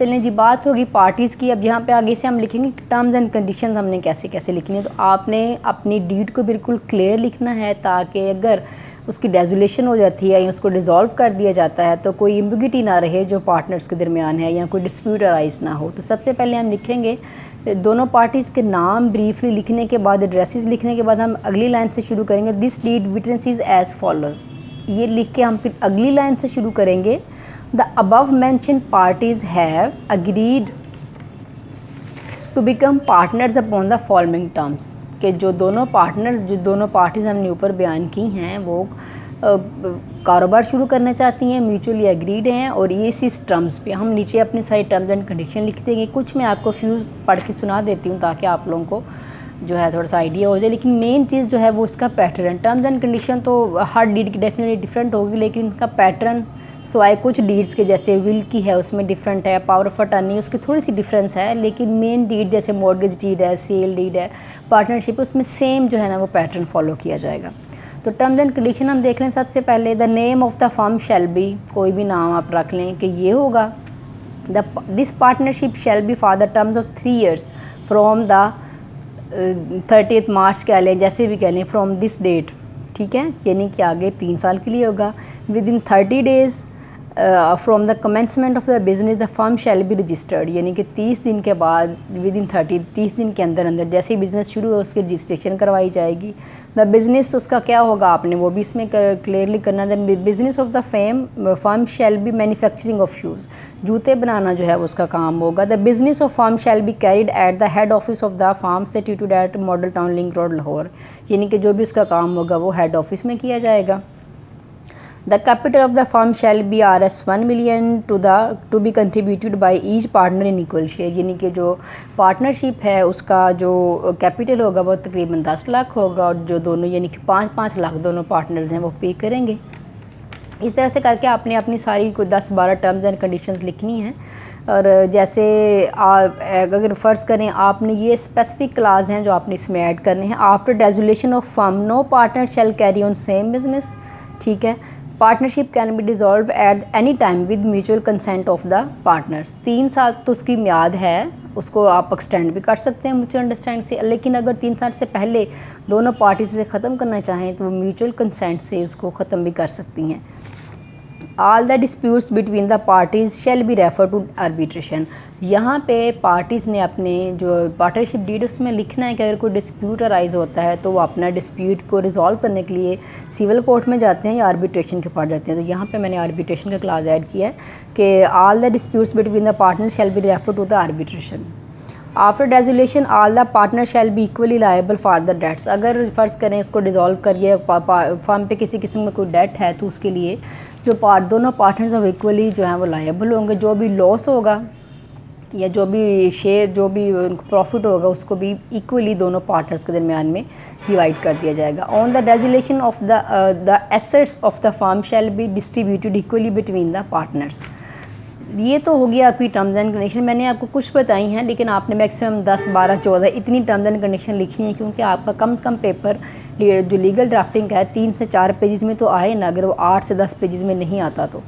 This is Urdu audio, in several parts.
چلیں جی، بات ہوگی پارٹیز کی. اب یہاں پہ آگے سے ہم لکھیں گے ٹرمز اینڈ کنڈیشنز ہم نے کیسے کیسے لکھنی ہے. تو آپ نے اپنی ڈیڈ کو بالکل کلیئر لکھنا ہے تاکہ اگر اس کی ڈیزولیشن ہو جاتی ہے یا اس کو ڈیزالو کر دیا جاتا ہے تو کوئی ایمبیگوٹی نہ رہے جو پارٹنرز کے درمیان ہے یا کوئی ڈسپیوٹ ارائز نہ ہو. تو سب سے پہلے ہم لکھیں گے دونوں پارٹیز کے نام بریفلی لکھنے کے بعد ایڈریسز لکھنے کے بعد ہم اگلی لائن سے شروع کریں گے دس ڈیڈ وٹنسز ایز فالوز. یہ لکھ کے ہم پھر اگلی لائن سے شروع کریں گے The above mentioned parties have agreed to become partners upon the following terms. کہ جو دونوں پارٹیز ہم نے اوپر بیان کی ہیں وہ کاروبار شروع کرنا چاہتی ہیں, میوچولی اگریڈ ہیں اور یہ اس ٹرمز پہ. ہم نیچے اپنی ساری ٹرمز اینڈ کنڈیشن لکھ دیں گے. کچھ میں آپ کو فیوز پڑھ کے سنا دیتی ہوں تاکہ آپ لوگوں کو جو ہے تھوڑا سا آئیڈیا ہو جائے. لیکن مین چیز جو ہے وہ اس کا پیٹرن. ٹرمز اینڈ کنڈیشن تو ہر ڈیڈ کی ڈیفینیٹلی ڈفرینٹ ہوگی لیکن ان کا پیٹرن سوائے کچھ ڈیڈز کے جیسے ول کی ہے اس میں ڈفرینٹ ہے, پاور آف اٹارنی اس کی تھوڑی سی ڈفرینس ہے, لیکن مین ڈیڈ جیسے مورگیج ڈیڈ ہے, سیل ڈیڈ ہے, پارٹنرشپ اس میں سیم جو ہے نا وہ پیٹرن فالو کیا جائے گا. تو ٹرمز اینڈ کنڈیشن ہم دیکھ لیں. سب سے پہلے the name of the firm shall be, کوئی بھی نام آپ رکھ لیں کہ یہ ہوگا. This partnership shall be for the terms of 3 years from the 30th March کہہ لیں, جیسے بھی کہہ لیں, فرام دس ڈیٹ. ٹھیک ہے, یعنی کہ آگے 3 سال کے لیے ہوگا. Within 30 days from the commencement of the business the firm shall be registered, یعنی کہ 30 دن کے بعد ود ان 30 دن کے اندر جیسے ہی بزنس شروع ہو اس کی رجسٹریشن کروائی جائے گی. دا بزنس اس کا کیا ہوگا آپ نے وہ بھی اس میں کلیئرلی کرنا. The business of the firm shall be manufacturing of shoes, جوتے بنانا جو ہے اس کا کام ہوگا. The business of firm shall be carried at the head office of the firm situated at model town link road Lahore, یعنی کہ جو بھی اس کا کام ہوگا وہ ہیڈ آفس میں کیا جائے گا. The capital of the firm shall be Rs 1 million to be contributed by each partner in equal share, یعنی کہ جو پارٹنرشپ ہے اس کا جو کیپٹل ہوگا وہ تقریباً 10 لاکھ ہوگا اور جو دونوں یعنی کہ 5 لاکھ دونوں پارٹنرز ہیں وہ پے کریں گے. اس طرح سے کر کے آپ نے اپنی ساری کوئی 10-12 ٹرمز اینڈ کنڈیشنز لکھنی ہیں. اور جیسے اگر فرض کریں آپ نے یہ اسپیسیفک کلاز ہیں جو آپ نے اس میں ایڈ کرنے ہیں. After dissolution of firm no partner shall carry on same business. ٹھیک ہے, partnership can be dissolve at any time with mutual consent of the partners. 3 سال تو اس کی میعاد ہے, اس کو آپ ایکسٹینڈ بھی کر سکتے ہیں میوچل انڈرسٹینڈ سے, لیکن اگر 3 سال سے پہلے دونوں پارٹیز سے ختم کرنا چاہیں تو وہ میوچل کنسینٹ سے اس کو ختم بھی کر سکتی ہیں. All the disputes between the parties shall be refer to arbitration. یہاں پہ پارٹیز نے اپنے جو پارٹنرشپ ڈیڈ اس میں لکھنا ہے کہ اگر کوئی ڈسپیوٹ ارائز ہوتا ہے تو وہ اپنا ڈسپیوٹ کو ریزالو کرنے کے لیے سول کورٹ میں جاتے ہیں یا آربیٹریشن کے پاس جاتے ہیں. تو یہاں پہ میں نے آربیٹریشن کا کلاس ایڈ کیا ہے کہ all the disputes between the partner shall be refer to the arbitration. After dissolution all the partner shall be equally liable for the debts. اگر فرض کریں اس کو ڈیزالو کریے فرم پہ کسی قسم کا کوئی ڈیٹ ہے تو اس کے لیے جو دونوں پارٹنرز ہیں وہ ایکولی جو ہیں وہ لائبل ہوں گے. جو بھی لاس ہوگا یا جو بھی شیئر جو بھی ان کو پروفٹ ہوگا اس کو بھی ایکولی دونوں پارٹنرز کے درمیان میں ڈیوائڈ کر دیا جائے گا. On the dissolution of the assets of the firm shall be distributed equally between the partners. یہ تو ہو گیا آپ کی ٹرمز اینڈ کنڈیشن. میں نے آپ کو کچھ بتائی ہیں لیکن آپ نے میکسیمم 10 12 14 اتنی ٹرمز اینڈ کنڈیشن لکھنی ہے کیونکہ آپ کا کم سے کم پیپر جو لیگل ڈرافٹنگ ہے 3 سے 4 پیجز میں تو آئے نا, اگر وہ 8 سے 10 پیجز میں نہیں آتا تو.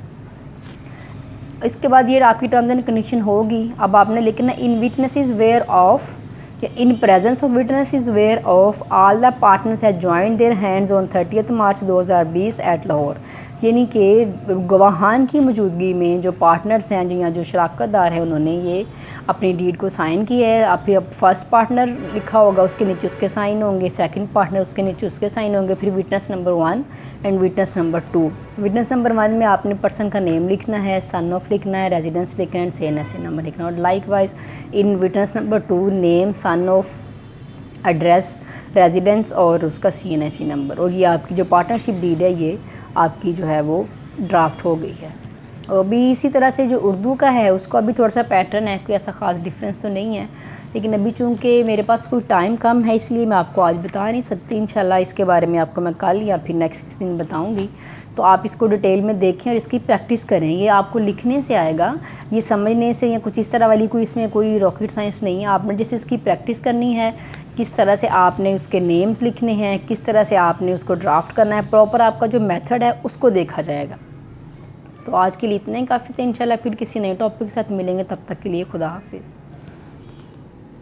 اس کے بعد یہ آپ کی ٹرمز اینڈ کنڈیشن ہوگی. اب آپ نے لکھنا in witnesses whereof in presence of witnesses whereof all the partners had joined their hands on 30th March 2020 at Lahore. یعنی کہ گواہان کی موجودگی میں جو پارٹنرز ہیں جو یا جو شراکت دار ہیں انہوں نے یہ اپنی ڈیڈ کو سائن کیا ہے. اب پھر فرسٹ پارٹنر لکھا ہوگا اس کے نیچے اس کے سائن ہوں گے, سیکنڈ پارٹنر اس کے نیچے اس کے سائن ہوں گے, پھر witness number 1 and witness number 2. Witness number 1 میں آپ نے پرسن کا نیم لکھنا ہے, سن آف لکھنا ہے, ریزیڈنس لکھنا ہے, C N S C number لکھنا ہے. اور likewise in witness number 2 name, son of, address, residence اور اس کا C N S C number. اور یہ آپ کی جو پارٹنرشپ ڈیڈ ہے یہ آپ کی جو ہے وہ ڈرافٹ ہو گئی ہے. اور ابھی اسی طرح سے جو اردو کا ہے اس کو ابھی تھوڑا سا پیٹرن ہے, کوئی ایسا خاص ڈفرینس تو نہیں ہے, لیکن ابھی چونکہ میرے پاس کوئی ٹائم کم ہے اس لیے میں آپ کو آج بتا نہیں سکتی. انشاءاللہ اس کے بارے میں آپ کو میں کل یا پھر نیکسٹ دن بتاؤں گی. تو آپ اس کو ڈیٹیل میں دیکھیں اور اس کی پریکٹس کریں. یہ آپ کو لکھنے سے آئے گا, یہ سمجھنے سے یا کچھ اس طرح والی کوئی اس میں کوئی راکٹ سائنس نہیں ہے. آپ نے جیسے اس کی پریکٹس کرنی ہے, کس طرح سے آپ نے اس کے نیمز لکھنے ہیں, کس طرح سے آپ نے اس کو ڈرافٹ کرنا ہے, پراپر آپ کا جو میتھڈ ہے اس کو دیکھا جائے گا. تو آج کے لیے اتنا ہی کافی تھا، انشاءاللہ پھر کسی نئے ٹاپک کے ساتھ ملیں گے، تب تک کے لیے خدا حافظ.